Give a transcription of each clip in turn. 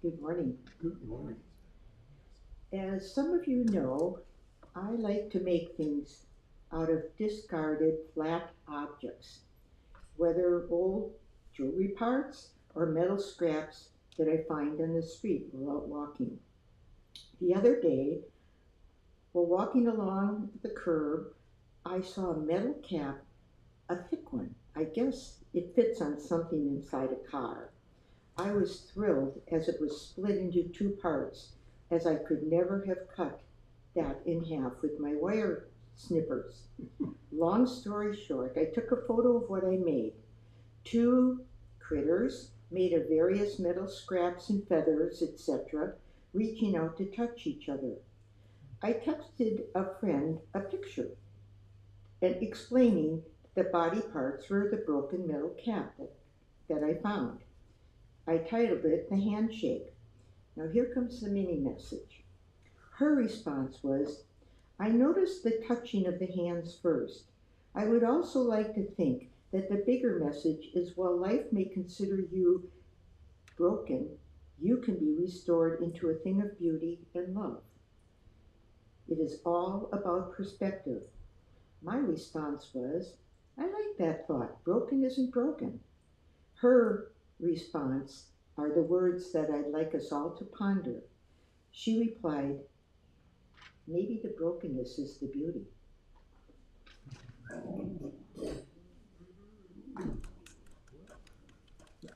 Good morning. Good morning. As some of you know, I like to make things out of discarded flat objects, whether old jewelry parts or metal scraps that I find on the street while out walking. The other day, while walking along the curb, I saw a metal cap, a thick one. I guess it fits on something inside a car. I was thrilled as it was split into two parts, as I could never have cut that in half with my wire snippers. Long story short, I took a photo of what I made. Two critters made of various metal scraps and feathers, etc., reaching out to touch each other. I texted a friend a picture and explaining the body parts were the broken metal cap that I found. I titled it The Handshake. Now here comes the mini message. Her response was, I noticed the touching of the hands first. I would also like to think that the bigger message is while life may consider you broken, you can be restored into a thing of beauty and love. It is all about perspective. My response was, I like that thought. Broken isn't broken. Her response are the words that I'd like us all to ponder. She replied, maybe the brokenness is the beauty.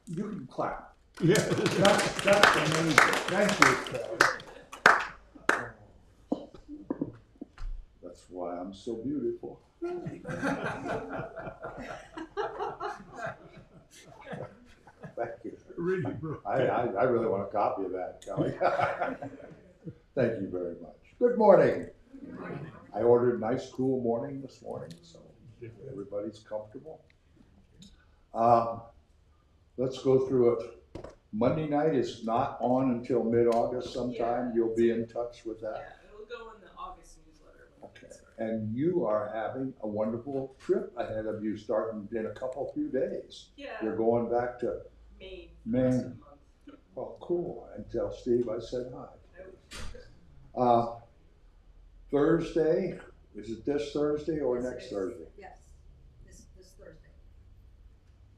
You can clap. Yeah. That's amazing. Thank you, Carol. That's why I'm so beautiful. Thank you. Really, bro. I really want a copy of that, Kelly. Thank you very much. Good morning. I ordered a nice cool morning this morning, so everybody's comfortable. Let's go through it. Monday night is not on until mid-August sometime. You'll be in touch with that. Yeah, it'll go in the August newsletter. Okay. And you are having a wonderful trip ahead of you starting in a few days. Yeah. You're going back to Maine. Maine. Rest of the month. Well, cool. And tell Steve I said hi. I would- Thursday, is it this Thursday or next Thursday? Yes, this Thursday.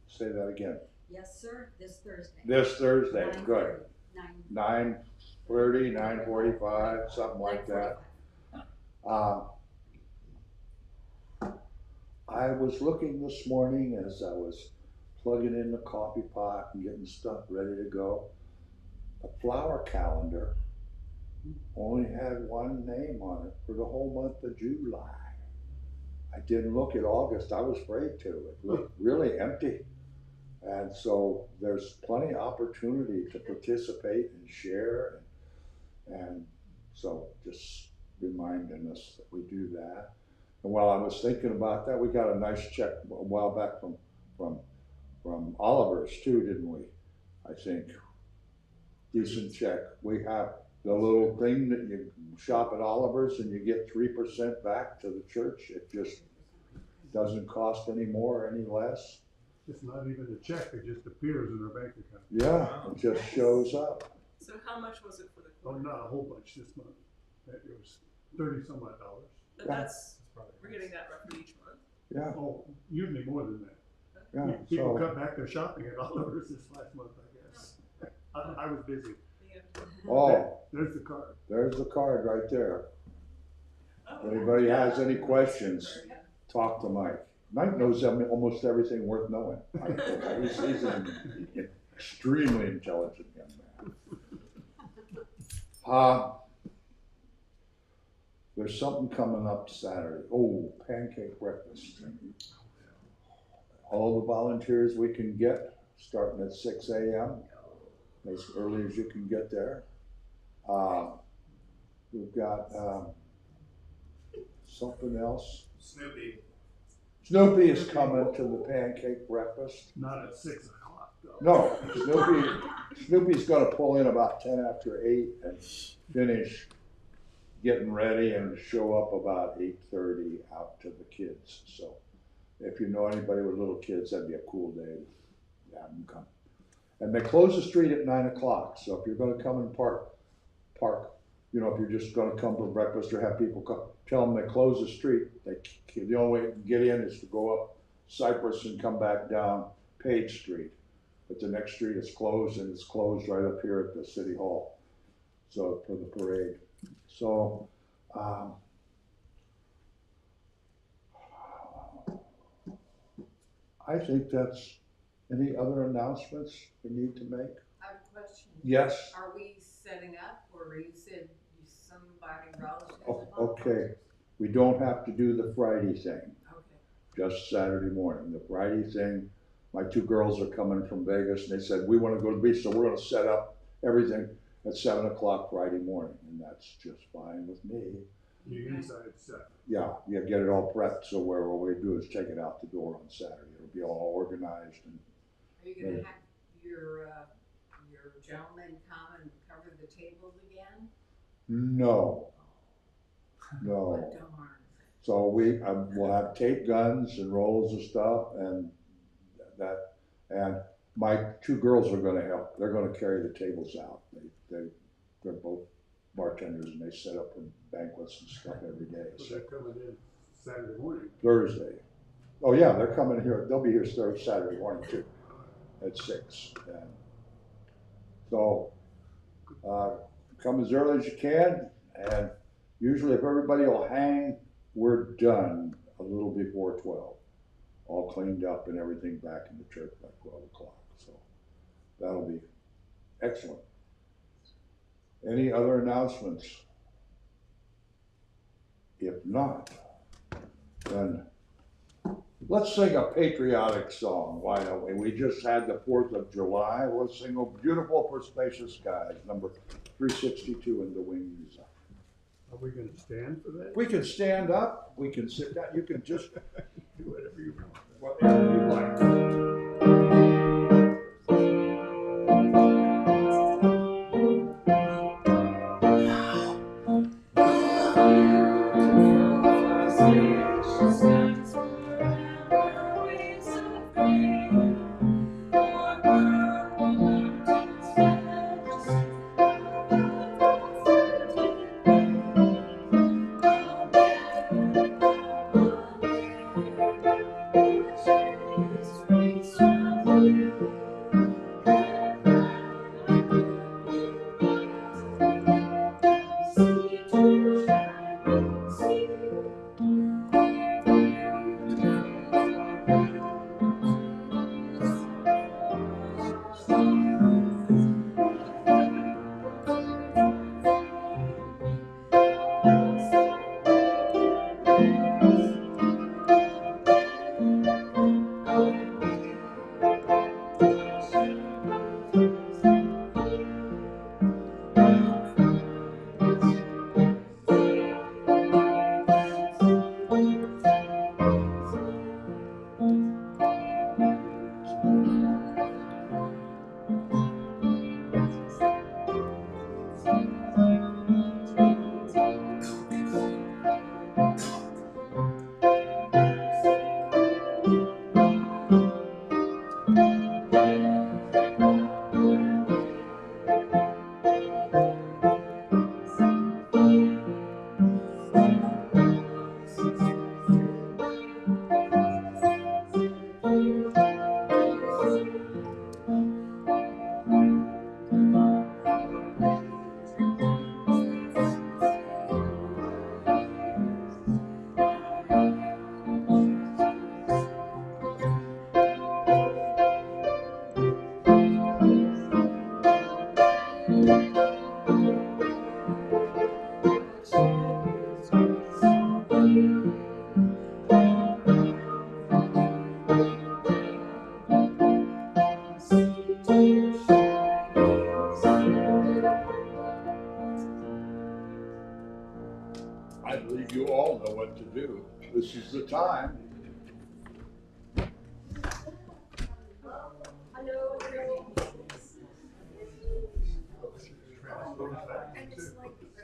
Say that again. Yes, sir, this Thursday. This Thursday, good. 9:30. 9:30, 9:45, something like that. 9:45. I was looking this morning as I was plugging in the coffee pot and getting stuff ready to go. The flower calendar only had one name on it for the whole month of July. I didn't look at August. I was afraid to. It looked really empty. And so there's plenty of opportunity to participate and share. And so just reminding us that we do that. And while I was thinking about that, we got a nice check a while back from Oliver's too, didn't we? I think. Decent check. We have the little thing that you shop at Oliver's and you get 3% back to the church. It just doesn't cost any more, any less. It's not even a check, it just appears in our bank account. Yeah, it just shows up. So how much was it for the Oh, quarter? not a whole bunch this month. It was 30 some odd dollars. But Yeah. that's, we're getting that roughly each month. Yeah, Oh, usually more than that. yeah. People So cut back their shopping at Oliver's this last month, I guess. I was busy. Yeah. oh, There's the card. there's the card right there. Oh, If anybody yeah. has any questions, talk to Mike. Mike knows almost everything worth knowing. He's an extremely intelligent young man. There's something coming up Saturday. Oh, pancake breakfast. All the volunteers we can get, starting at 6 a.m., as early as you can get there. We've got something else. Snoopy is coming to the pancake breakfast. Not at 6 o'clock though. No, Snoopy's gonna pull in about 10 after 8 and finish getting ready and show up about 8:30 out to the kids. So if you know anybody with little kids, that'd be a cool day to have them come. And they close the street at 9 o'clock, so if you're gonna come and park, you know, if you're just gonna come for breakfast or have people come, tell them they close the street. The only way to get in is to go up Cypress and come back down Page Street. But the next street is closed, and it's closed right up here at the city hall, so for the parade. So, I think that's, any other announcements we need to make? I have a question. Yes. Are we setting up, or you said somebody relatives? Oh, okay, we don't have to do the Friday thing, Okay. just Saturday morning. The Friday thing, my two girls are coming from Vegas, and they said, we wanna go to the beach, so we're gonna set up everything at 7 o'clock Friday morning, and that's just fine with me. You inside set. Yeah, get it all prepped, so what we do is take it out the door on Saturday. It'll be all organized, and Are you gonna have your gentlemen come and cover the tables again? no, What darn. So we'll have tape guns and rolls of stuff and that, and my two girls are gonna help. They're gonna carry the tables out. They're both bartenders, and they set up banquets and stuff every day. So So they're coming in Saturday morning. Thursday. Oh yeah, they're coming here. They'll be here Saturday morning too, at 6. And so, come as early as you can, and usually if everybody will hang, we're done a little before 12. All cleaned up and everything back in the church by 12 o'clock. So that'll be excellent. Any other announcements? If not, then let's sing a patriotic song, why don't we? We just had the 4th of July. We'll sing "Oh Beautiful for Spacious Skies," number 362 in the Wings. Are we gonna stand for that? We can stand up, we can sit down, you can just, Do whatever you want. whatever you like. I believe you all know what to do. This is the time.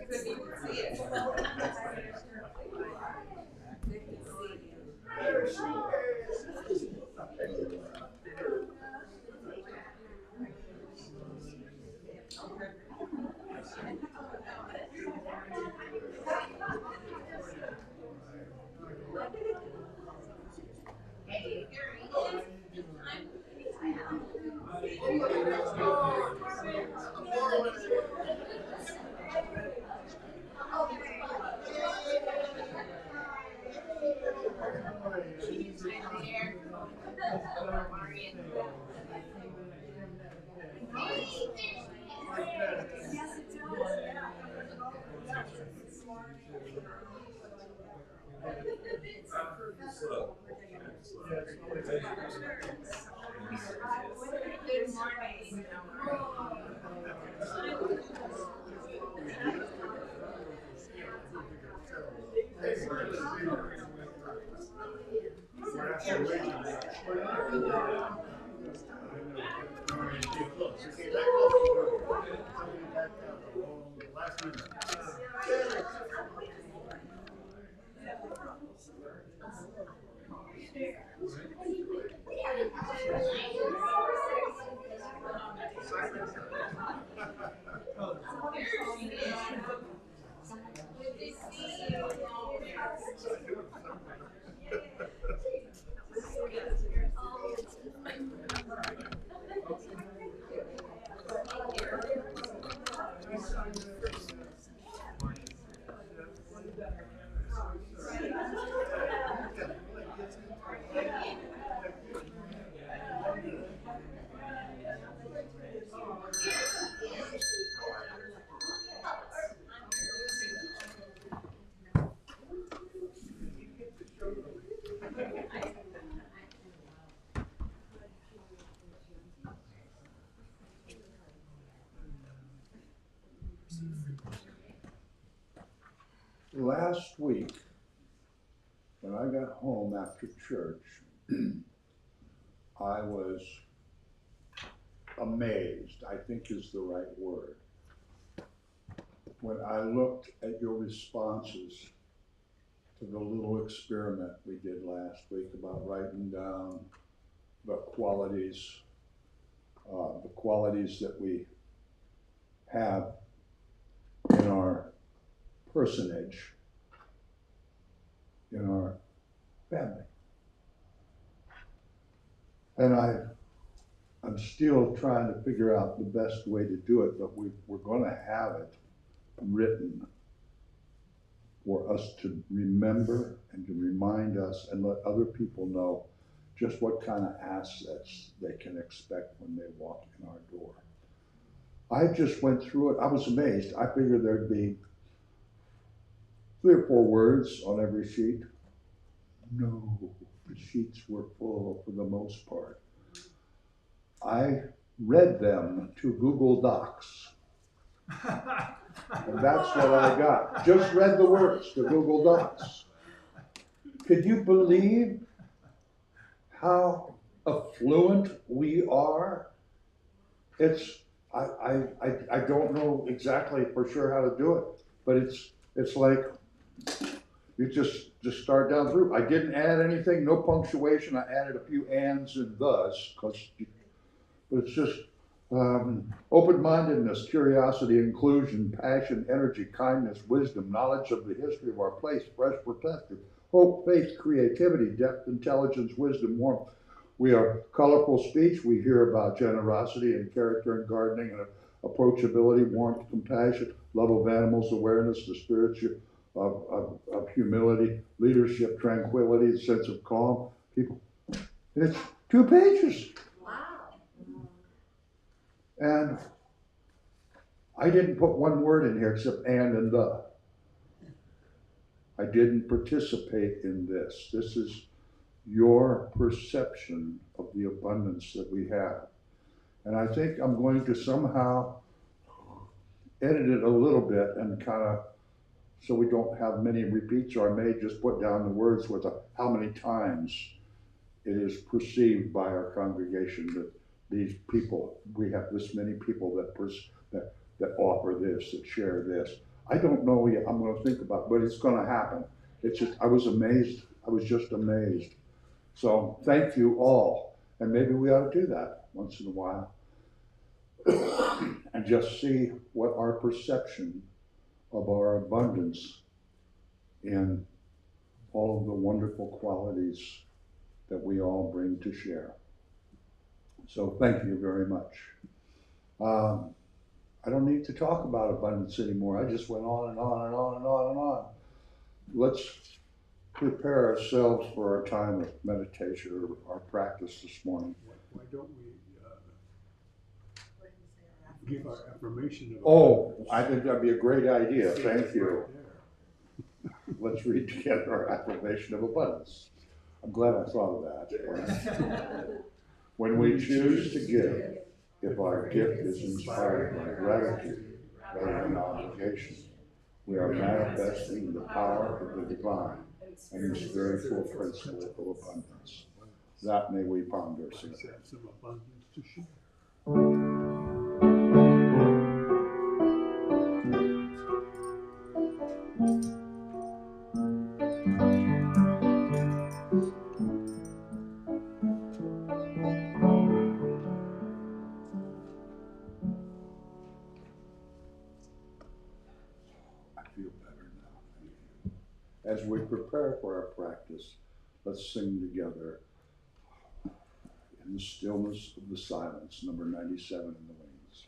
Couldn't even see it. Couldn't see it. Last week, when I got home after church, I was amazed, I think is the right word, when I looked at your responses to the little experiment we did last week about writing down the qualities that we have in our personage, in our family. And I'm still trying to figure out the best way to do it, but we're going to have it written for us to remember and to remind us and let other people know just what kind of assets they can expect when they walk in our door. I just went through it. I was amazed. I figured there'd be 3 or 4 words on every sheet. No, the sheets were full for the most part. I read them to Google Docs. And that's what I got. Just read the words to Google Docs. Could you believe how affluent we are? I don't know exactly for sure how to do it, but it's like you just start down through. I didn't add anything, no punctuation. I added a few ands and thus, but it's just open-mindedness, curiosity, inclusion, passion, energy, kindness, wisdom, knowledge of the history of our place, fresh perspective, hope, faith, creativity, depth, intelligence, wisdom, warmth. We are colorful speech. We hear about generosity and character and gardening and approachability, warmth, compassion, love of animals, awareness, the spiritual of humility, leadership, tranquility, the sense of calm. People, it's 2 pages. And I didn't put one word in here except and the. I didn't participate in this. This is your perception of the abundance that we have. And I think I'm going to somehow edit it a little bit and kind of, so we don't have many repeats, or I may just put down the words with how many times it is perceived by our congregation that these people, we have this many people that offer this, that share this. I don't know yet. I'm going to think about it, but it's going to happen. It's just, I was amazed. I was just amazed. So thank you all. And maybe we ought to do that once in a while. and just see what our perception of our abundance and all of the wonderful qualities that we all bring to share. So thank you very much. I don't need to talk about abundance anymore. I just went on and on and on and on and on. Let's prepare ourselves for our time of meditation or our practice this morning. Why don't we, What did you say, our give our affirmation of. Oh, abundance? I think that'd be a great idea. See, Thank it's you. right there. Let's read together our affirmation of abundance. I'm glad I thought of that. When we choose to give, if our gift is inspired by gratitude rather than obligation, we are manifesting the power of the divine and the spiritual principle of abundance. That may we ponder Let's today. have some abundance to share. I feel better now. Thank you. As we prepare for our practice, let's sing together in the stillness of the silence, number 97 in the wings.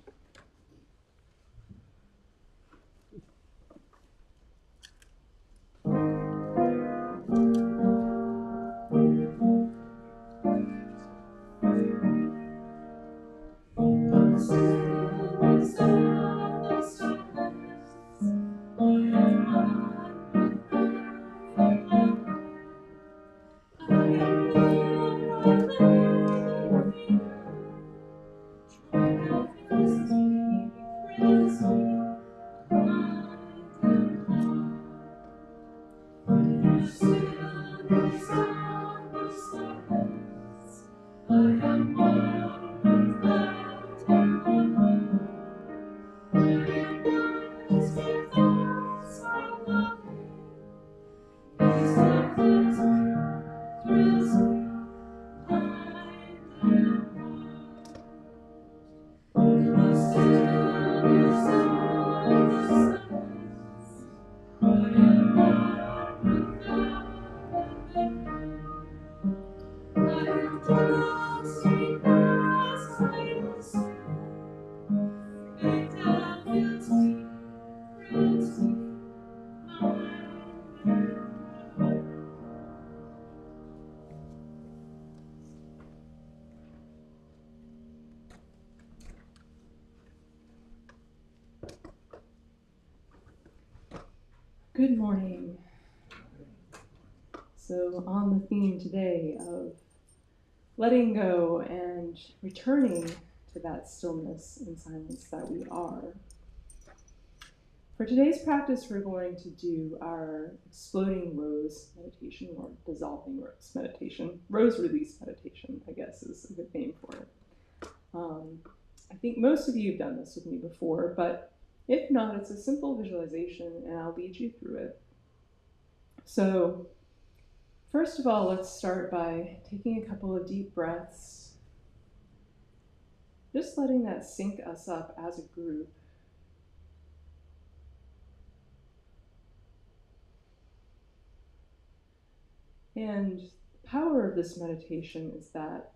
Good morning. So on the theme today of letting go and returning to that stillness and silence that we are. For today's practice, we're going to do our exploding rose meditation or dissolving rose meditation. Rose release meditation, I guess, is a good name for it. I think most of you have done this with me before, but if not, it's a simple visualization and I'll lead you through it. So, first of all, let's start by taking a couple of deep breaths, just letting that sync us up as a group. And the power of this meditation is that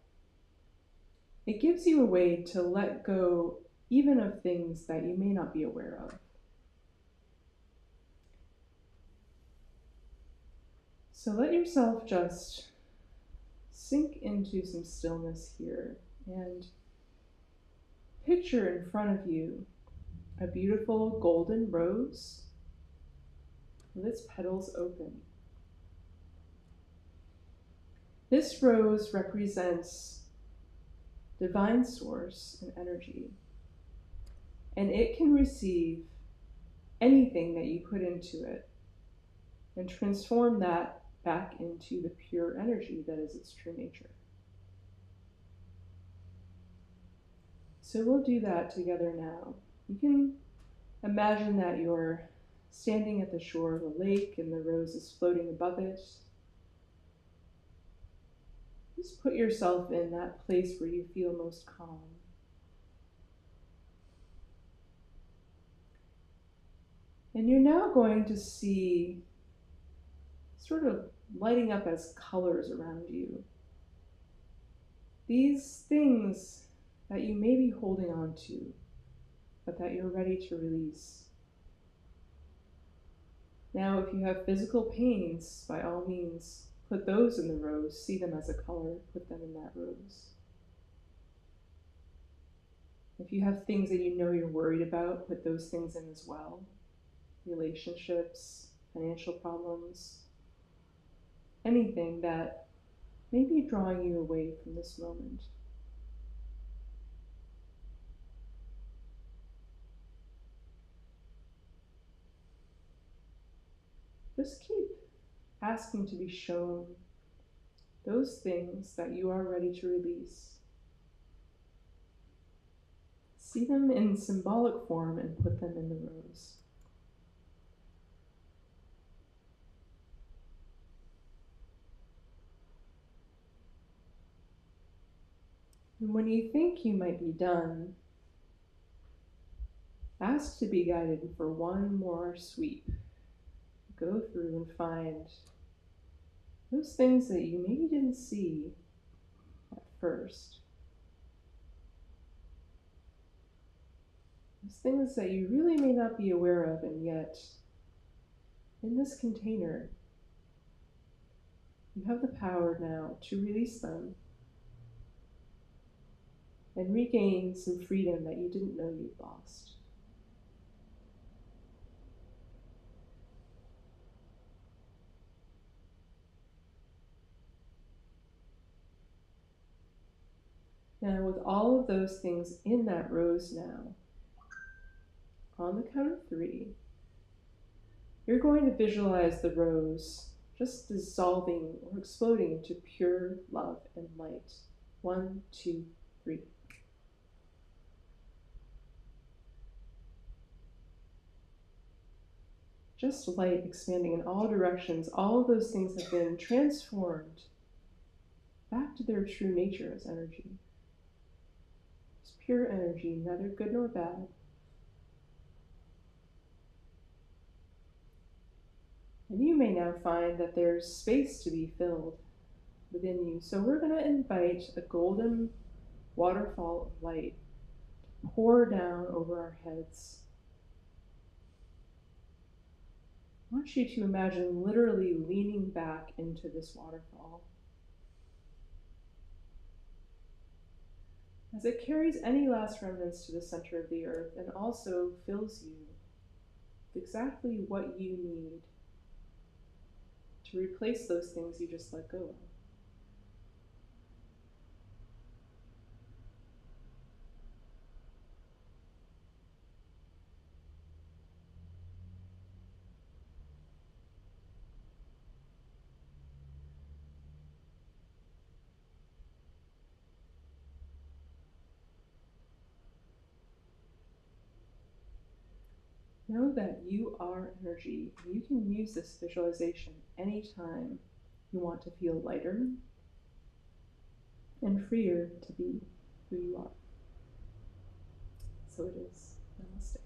it gives you a way to let go even of things that you may not be aware of. So let yourself just sink into some stillness here and picture in front of you a beautiful golden rose with its petals open. This rose represents divine source and energy, and it can receive anything that you put into it and transform that back into the pure energy that is its true nature. So we'll do that together now. You can imagine that you're standing at the shore of a lake and the rose is floating above it. Just put yourself in that place where you feel most calm. And you're now going to see sort of lighting up as colors around you. These things that you may be holding on to, but that you're ready to release. Now, if you have physical pains, by all means, put those in the rose, see them as a color, put them in that rose. If you have things that you know you're worried about, put those things in as well. Relationships, financial problems, anything that may be drawing you away from this moment. Just keep asking to be shown those things that you are ready to release. See them in symbolic form and put them in the rose. And when you think you might be done, ask to be guided for one more sweep. Go through and find those things that you maybe didn't see at first. Those things that you really may not be aware of, and yet in this container, you have the power now to release them and regain some freedom that you didn't know you'd lost. Now, with all of those things in that rose now, on the count of 3, you're going to visualize the rose just dissolving or exploding into pure love and light. 1, 2, 3. Just light expanding in all directions. All of those things have been transformed back to their true nature as energy. It's pure energy, neither good nor bad. And you may now find that there's space to be filled within you. So we're going to invite a golden waterfall of light to pour down over our heads. I want you to imagine literally leaning back into this waterfall. As it carries any last remnants to the center of the earth and also fills you with exactly what you need to replace those things you just let go of. Know that you are energy. You can use this visualization anytime you want to feel lighter and freer to be who you are. So it is. Namaste.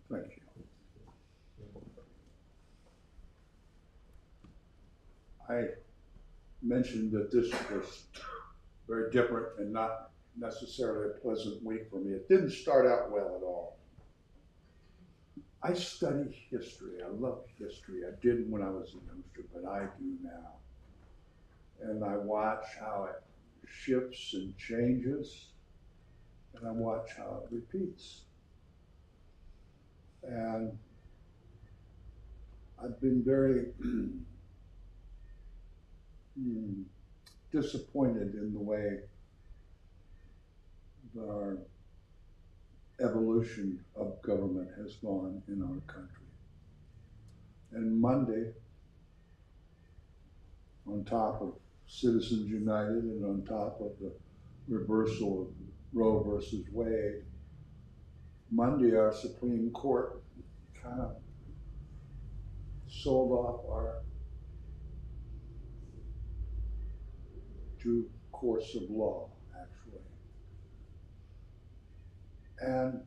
Thank you. I mentioned that this was very different and not necessarily a pleasant week for me. It didn't start out well at all. I study history. I love history. I didn't when I was a youngster, but I do now. And I watch how it shifts and changes, and I watch how it repeats. And I've been very disappointed in the way our evolution of government has gone in our country. And Monday, on top of Citizens United and on top of the reversal of Roe versus Wade, Monday our Supreme Court kind of sold off our due course of law, actually. And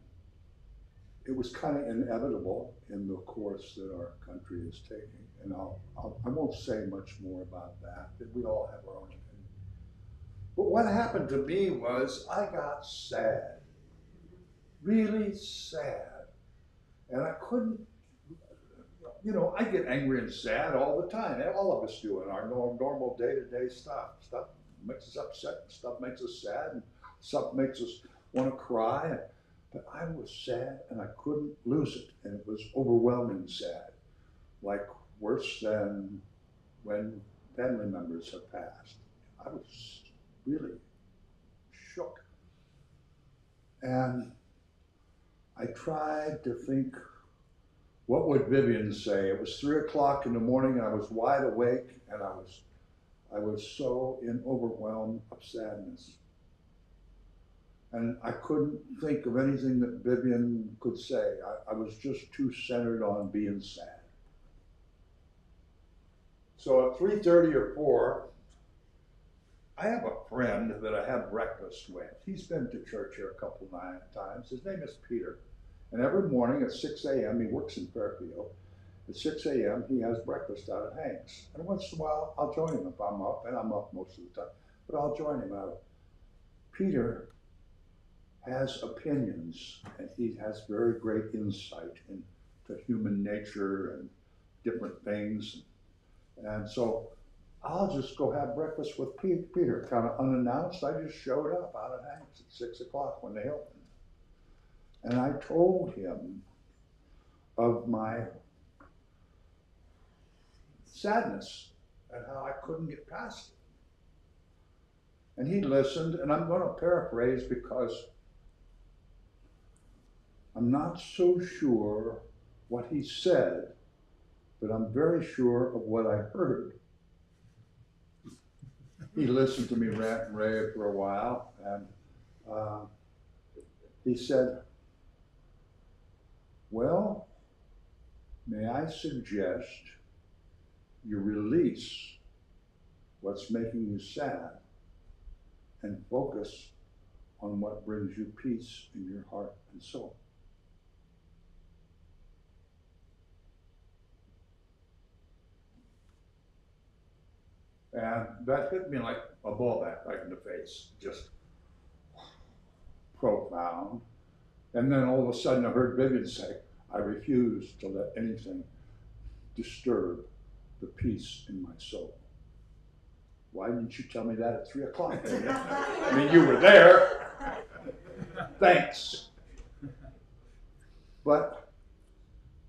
it was kind of inevitable in the course that our country is taking. And I won't say much more about that, that we all have our own opinion. But what happened to me was I got sad, really sad. And I couldn't, you know, I get angry and sad all the time. All of us do in our normal day-to-day stuff. Stuff makes us upset, stuff makes us sad, and stuff makes us want to cry. But I was sad and I couldn't lose it. And it was overwhelming sad, like worse than when family members have passed. I was really shook. And I tried to think, what would Vivian say? It was 3 o'clock in the morning and I was wide awake and I was so in overwhelm of sadness. And I couldn't think of anything that Vivian could say. I was just too centered on being sad. So at 3:30 or 4, I have a friend that I have breakfast with. He's been to church here a couple times. His name is Peter. And every morning at 6 a.m., he works in Fairfield. At 6 a.m., he has breakfast out at Hank's. And once in a while, I'll join him if I'm up, and I'm up most of the time. But I'll join him out. Peter has opinions, and he has very great insight into human nature and different things. And so I'll just go have breakfast with Peter, kind of unannounced. I just showed up out at Hank's at 6 o'clock when they opened. And I told him of my sadness and how I couldn't get past it. And he listened, and I'm going to paraphrase because I'm not so sure what he said, but I'm very sure of what I heard. He listened to me rant and rave for a while, and he said, well, may I suggest you release what's making you sad and focus on what brings you peace in your heart and soul. And that hit me like a ball bat right in the face, just profound. And then all of a sudden I heard Vivian say, I refuse to let anything disturb the peace in my soul. Why didn't you tell me that at 3 o'clock? I mean, you were there. Thanks. But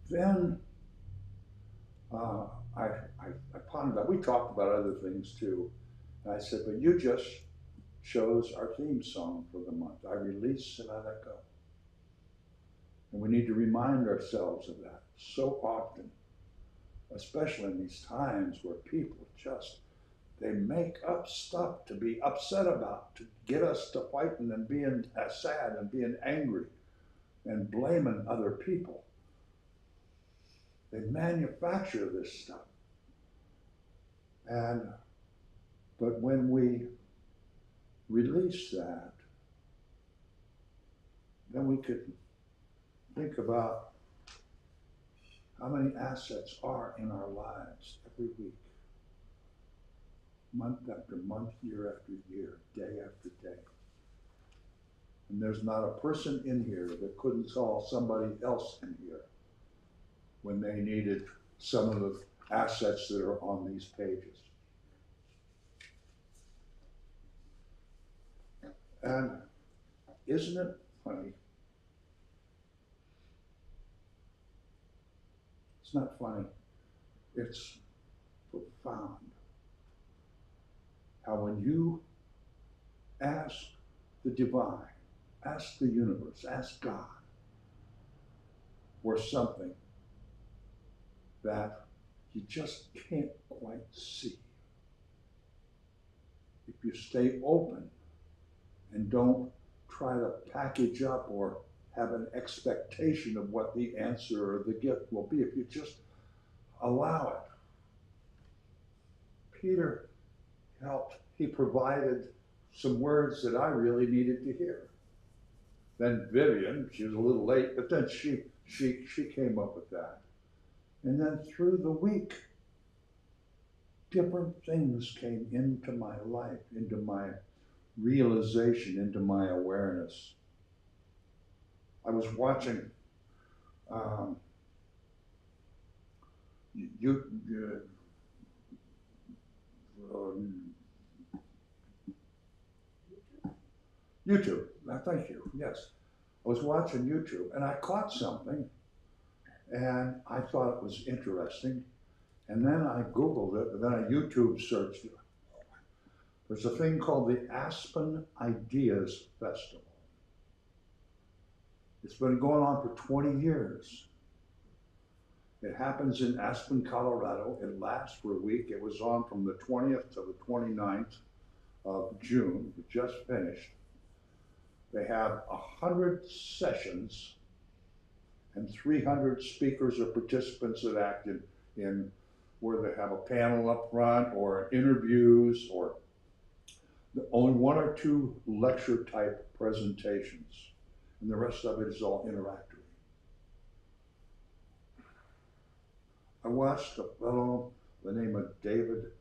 then I pondered that. We talked about other things too. And I said, but you just chose our theme song for the month. I release and I let go. And we need to remind ourselves of that so often, especially in these times where people just, they make up stuff to be upset about, to get us to fighting and being sad and being angry and blaming other people. They manufacture this stuff. But when we release that, then we could think about how many assets are in our lives every week, month after month, year after year, day after day. And there's not a person in here that couldn't call somebody else in here when they needed some of the assets that are on these pages. And isn't it funny? It's not funny, It's profound how when you ask the divine, ask the universe, ask God for something that you just can't quite see. If you stay open and don't try to package up or have an expectation of what the answer or the gift will be, if you just allow it. Peter helped. He provided some words that I really needed to hear. Then Vivian, she was a little late, but then she came up with that. And then through the week, different things came into my life, into my realization, into my awareness. I was watching YouTube. Thank you. Yes. I was watching YouTube and I caught something and I thought it was interesting. And then I Googled it, and then I YouTube searched it. There's a thing called the Aspen Ideas Festival. It's been going on for 20 years. It happens in Aspen, Colorado. It lasts for a week. It was on from the 20th to the 29th of June. It just finished. They have 100 sessions and 300 speakers or participants that act in where they have a panel up front or interviews or only one or two lecture type presentations. And the rest of it is all interactive. I watched a fellow by the name of David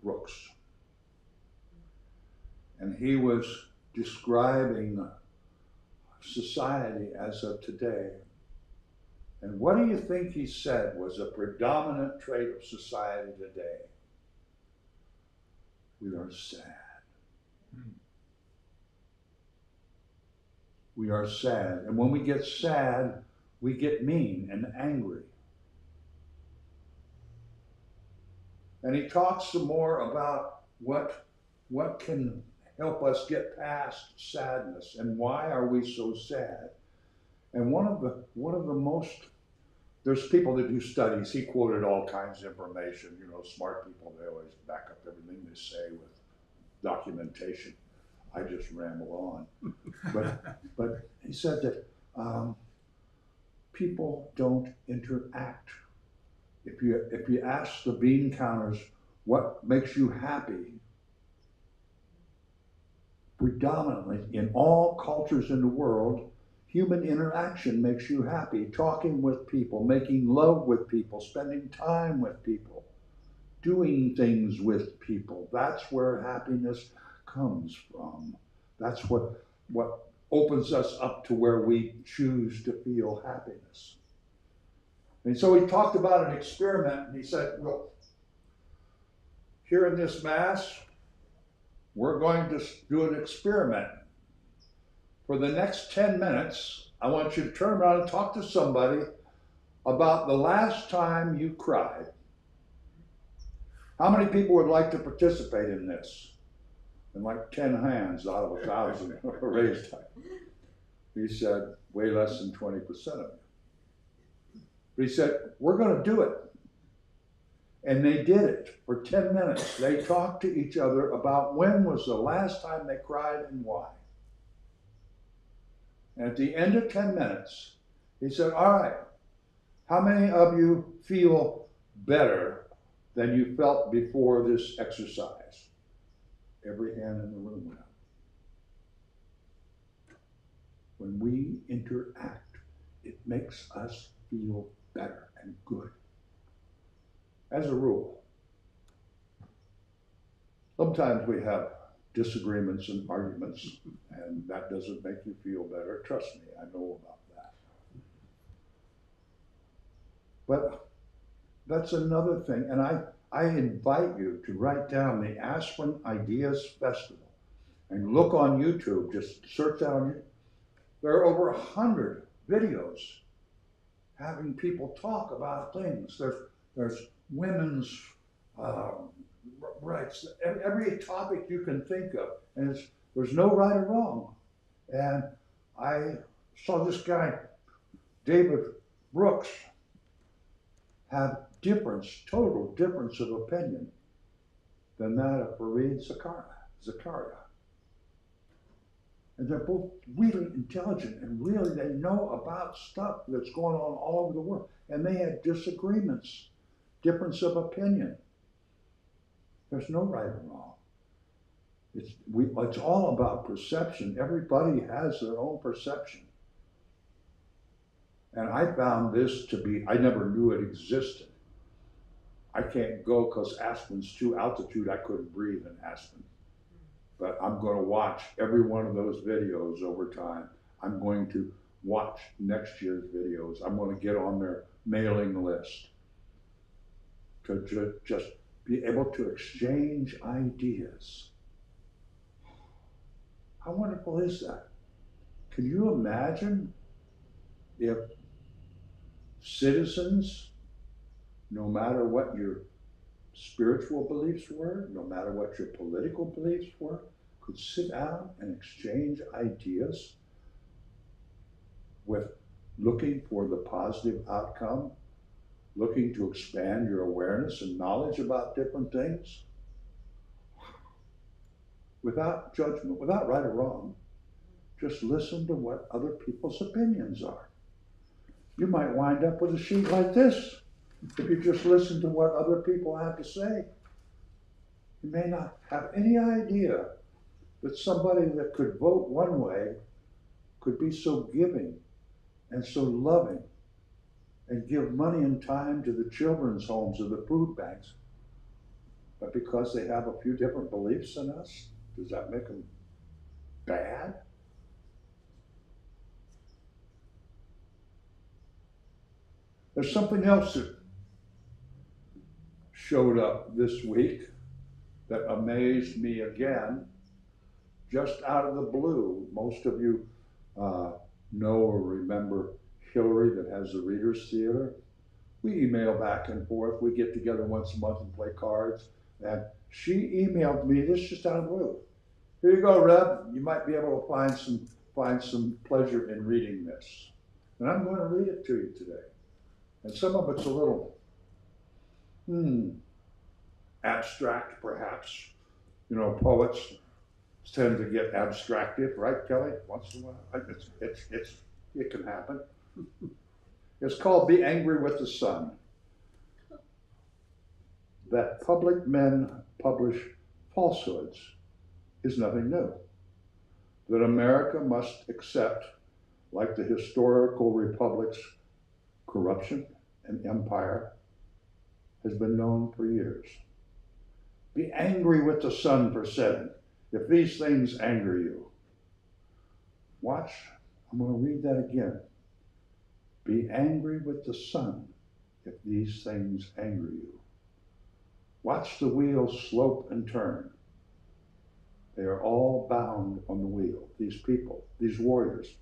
Brooks. And he was describing society as of today. And what do you think he said was a predominant trait of society today? We are sad. We are sad. And when we get sad, we get mean and angry. And he talks some more about what can help us get past sadness and why are we so sad. And one of the most, there's people that do studies. He quoted all kinds of information. You know, smart people, they always back up everything they say with documentation. I just ramble on. But he said that people don't interact. If you ask the bean counters what makes you happy, predominantly in all cultures in the world, human interaction makes you happy. Talking with people, making love with people, spending time with people, doing things with people. That's where happiness comes from. That's what opens us up to where we choose to feel happiness. And so he talked about an experiment, and he said, well, here in this Mass, we're going to do an experiment. For the next 10 minutes, I want you to turn around and talk to somebody about the last time you cried. How many people would like to participate in this? And like 10 hands out of 1,000 raised. He said, way less than 20% of you. But he said, we're going to do it. And they did it for 10 minutes. They talked to each other about when was the last time they cried and why. And at the end of 10 minutes, he said, all right, how many of you feel better than you felt before this exercise? Every hand in the room went up. When we interact, it makes us feel better and good. As a rule, sometimes we have disagreements and arguments, and that doesn't make you feel better. Trust me, I know about that. But that's another thing, and I invite you to write down the Aspen Ideas Festival and look on YouTube, just search that on YouTube. There are over 100 videos having people talk about things. There's women's rights, every topic you can think of, and there's no right or wrong. And I saw this guy, David Brooks, have total difference of opinion than that of Fareed Zakaria. And they're both really intelligent and really they know about stuff that's going on all over the world. And they had disagreements, difference of opinion. There's no right or wrong. It's all about perception. Everybody has their own perception. And I found this to be, I never knew it existed. I can't go because Aspen's too altitude, I couldn't breathe in Aspen. But I'm going to watch every one of those videos over time. I'm going to watch next year's videos. I'm going to get on their mailing list to just be able to exchange ideas. How wonderful is that? Can you imagine if citizens, no matter what your spiritual beliefs were, no matter what your political beliefs were, could sit down and exchange ideas with looking for the positive outcome, looking to expand your awareness and knowledge about different things, without judgment, without right or wrong. Just listen to what other people's opinions are. You might wind up with a sheet like this if you just listen to what other people have to say. You may not have any idea that somebody that could vote one way could be so giving and so loving and give money and time to the children's homes or the food banks. But because they have a few different beliefs than us, does that make them bad? There's something else that showed up this week that amazed me again, just out of the blue. Most of you know or remember Hillary that has the Readers Theater. We email back and forth. We get together once a month and play cards. And she emailed me this just out of the blue. Here you go, Reb. You might be able to find some pleasure in reading this. And I'm going to read it to you today. And some of it's a little abstract, perhaps. You know, poets tend to get abstractive, right, Kelly? Once in a while, it can happen. It's called "Be Angry with the Sun." That public men publish falsehoods is nothing new. That America must accept, like the historical republics, corruption and empire has been known for years. Be angry with the sun for 7, if these things anger you. Watch, I'm going to read that again. Be angry with the sun if these things anger you. Watch the wheels slope and turn. They are all bound on the wheel. These people, these warriors,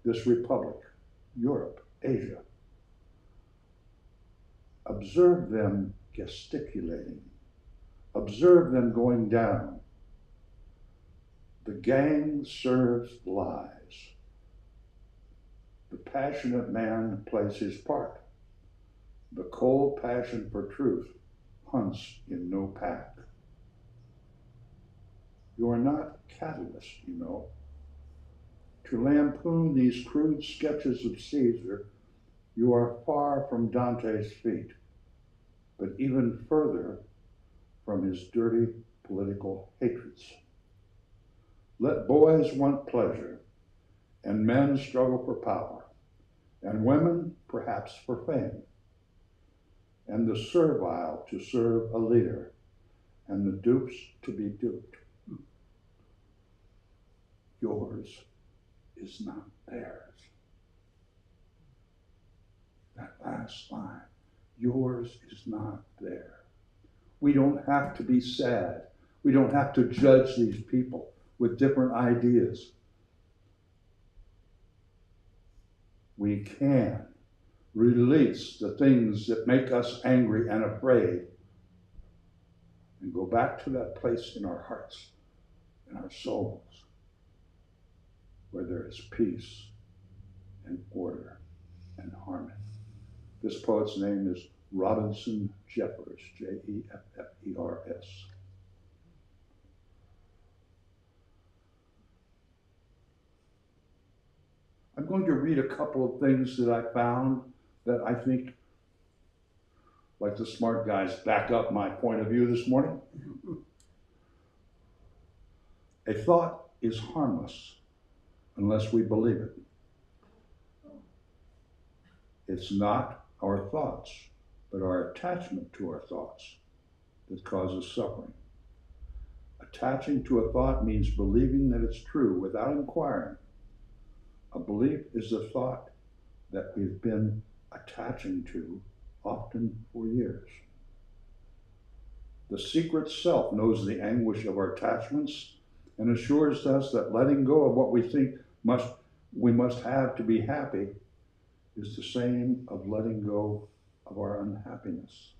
this republic, Europe, Asia. Observe them gesticulating. Observe them going down. The gang serves lies. The passionate man plays his part. The cold passion for truth hunts in no pack. You are not catalyst, you know. To lampoon these crude sketches of Caesar, you are far from Dante's feet, but even further from his dirty political hatreds. Let boys want pleasure, and men struggle for power, and women perhaps for fame, and the servile to serve a leader, and the dupes to be duped. Yours is not theirs. That last line, yours is not there. We don't have to be sad. We don't have to judge these people with different ideas. We can release the things that make us angry and afraid, and go back to that place in our hearts, in our souls, where there is peace and order and harmony. This poet's name is Robinson Jeffers, Jeffers. I'm going to read a couple of things that I found that I think, like the smart guys, back up my point of view this morning. A thought is harmless unless we believe it. It's not our thoughts, but our attachment to our thoughts that causes suffering. Attaching to a thought means believing that it's true without inquiring. A belief is a thought that we've been attaching to, often for years. The secret self knows the anguish of our attachments and assures us that letting go of what we think we must have to be happy is the same of letting go of our unhappiness.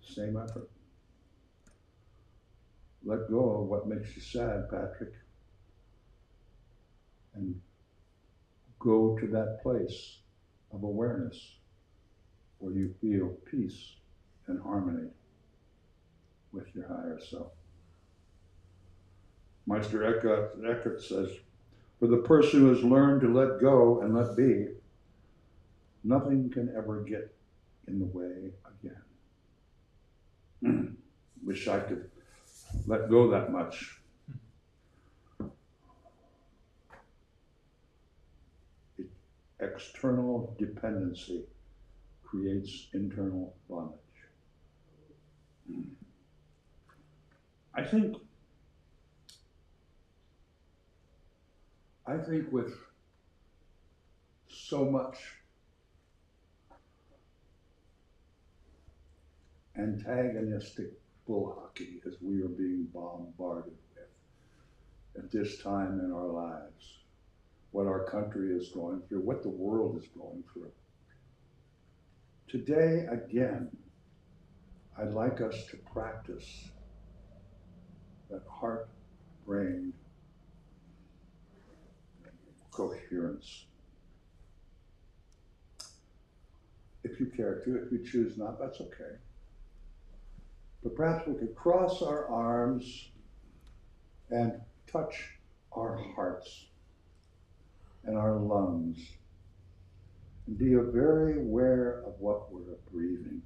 Same effort. Let go of what makes you sad, Patrick, and go to that place of awareness where you feel peace and harmony with your higher self. Meister Eckhart says, for the person who has learned to let go and let be, nothing can ever get in the way again. Wish I could let go that much. External dependency creates internal bondage. I think with so much antagonistic bull hockey as we are being bombarded with at this time in our lives, what our country is going through, what the world is going through. Today, again, I'd like us to practice that heart-brain coherence. If you care to, if you choose not, that's okay. But perhaps we could cross our arms and touch our hearts and our lungs and be very aware of what we're breathing.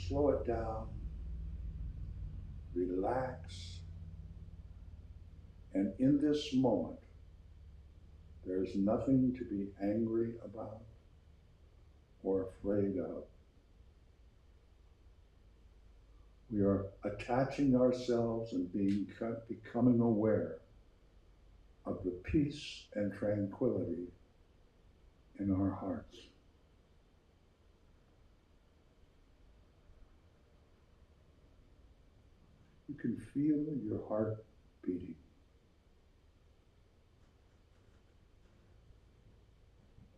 Slow it down, relax, and in this moment, there's nothing to be angry about or afraid of. We are attaching ourselves and becoming aware of the peace and tranquility in our hearts. You can feel your heart beating.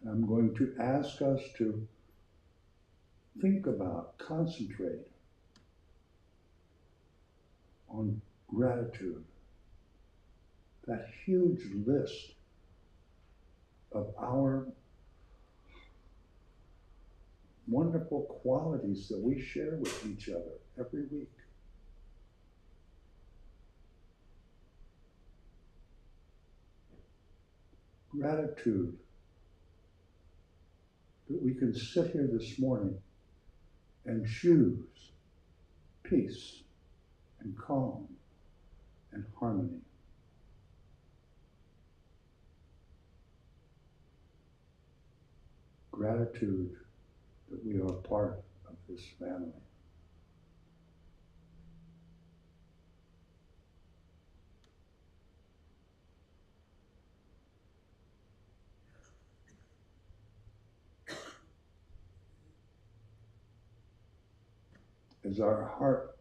I'm going to ask us to think about, concentrate on gratitude, that huge list of our wonderful qualities that we share with each other every week. Gratitude that we can sit here this morning and choose peace and calm and harmony. Gratitude that we are part of this family. As our heart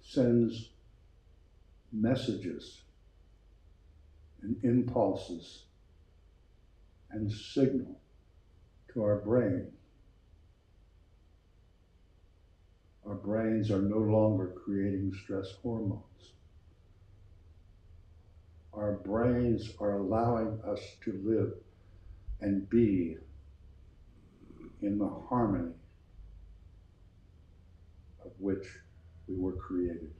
sends messages and impulses and signal to our brain. Our brains are no longer creating stress hormones. Our brains are allowing us to live and be in the harmony of which we were created.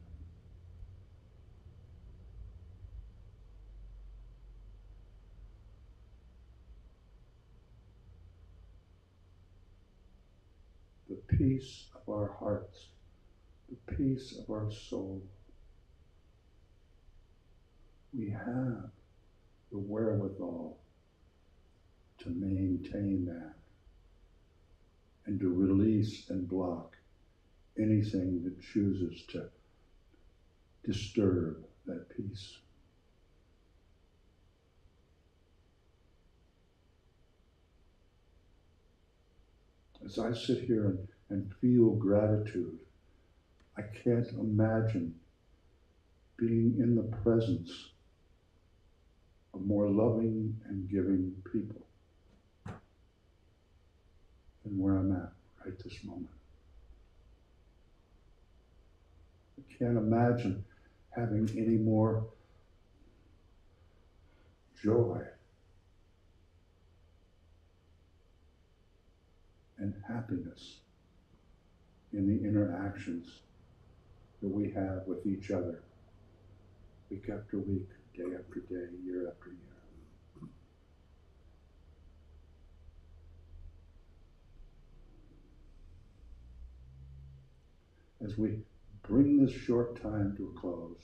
The peace of our hearts, the peace of our soul. We have the wherewithal to maintain that and to release and block anything that chooses to disturb that peace. As I sit here and feel gratitude, I can't imagine being in the presence of more loving and giving people than where I'm at right this moment. I can't imagine having any more joy and happiness in the interactions that we have with each other, week after week, day after day, year after year. As we bring this short time to a close,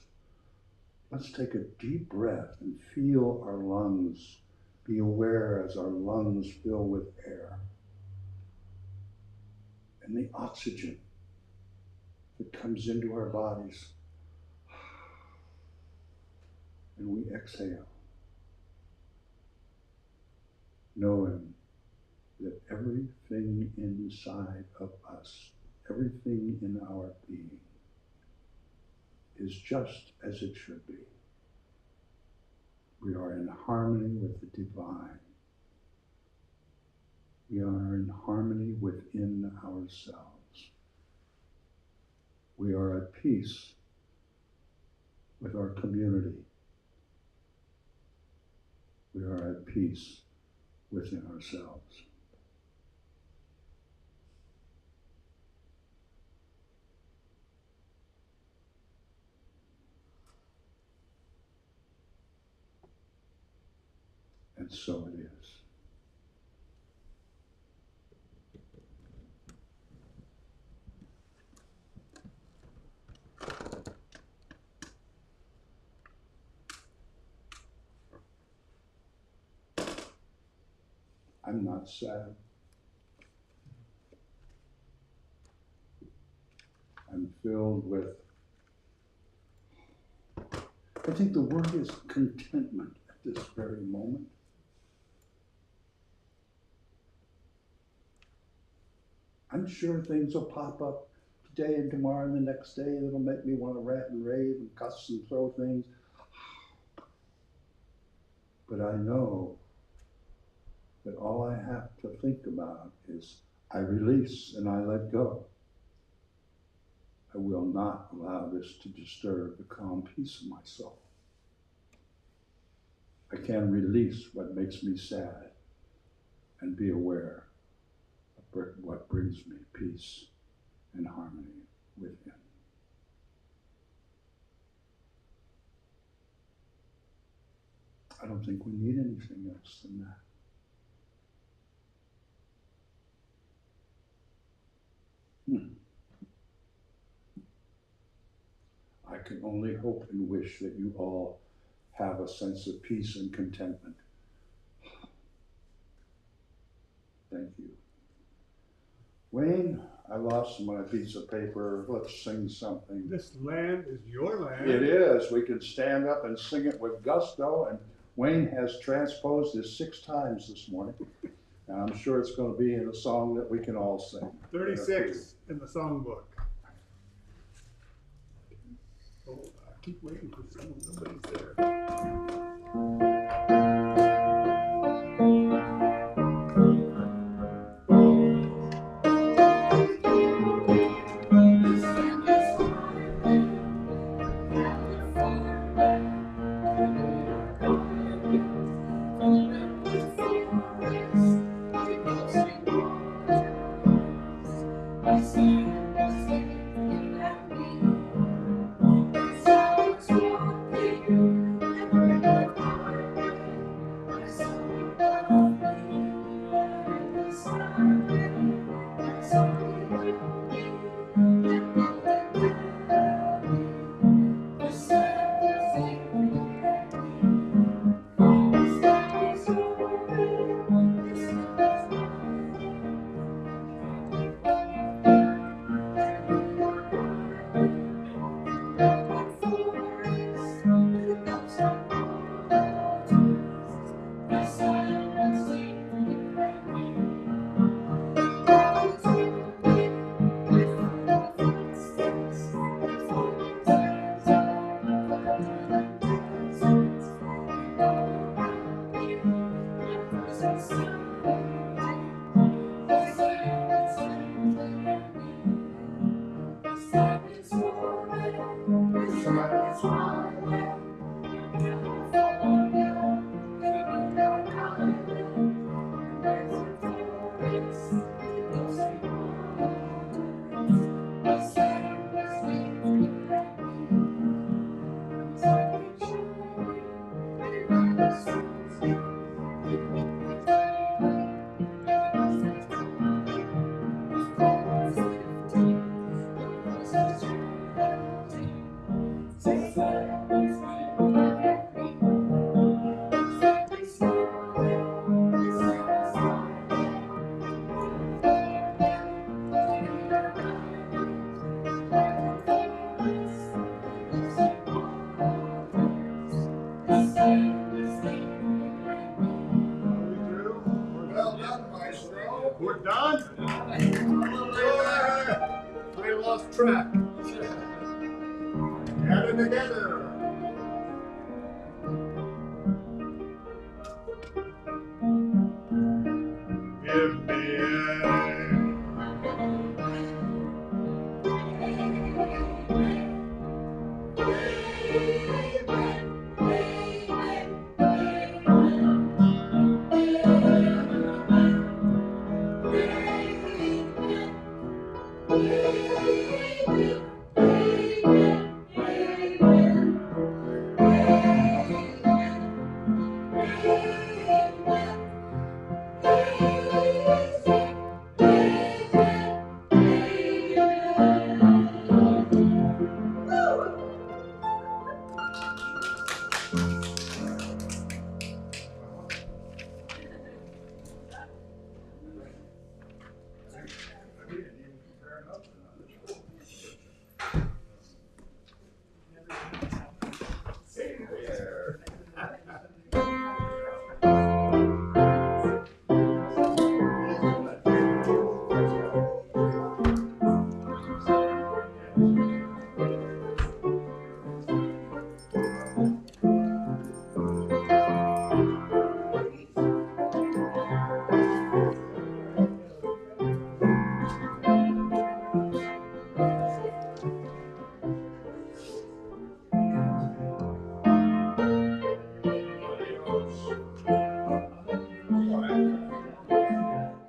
let's take a deep breath and feel our lungs. Be aware as our lungs fill with air and the oxygen that comes into our bodies. And we exhale, knowing that everything inside of us, everything in our being, is just as it should be. We are in harmony with the divine. We are in harmony within ourselves. We are at peace with our community. We are at peace within ourselves. And so it is. I'm not sad. I'm filled with, I think the word is contentment at this very moment. I'm sure things will pop up today and tomorrow and the next day that'll make me want to rant and rave and cuss and throw things. But I know that all I have to think about is I release and I let go. I will not allow this to disturb the calm peace of my soul. I can release what makes me sad and be aware of what brings me peace and harmony within. I don't think we need anything else than that. I can only hope and wish that you all have a sense of peace and contentment. Thank you. Wayne, I lost my piece of paper. Let's sing something. This land is your land. It is. We can stand up and sing it with gusto, and Wayne has transposed this 6 times this morning. And I'm sure it's going to be in a song that we can all sing. 36 in the songbook. Oh, I keep waiting for someone. Nobody's there. We're done? I lost track. Add it together.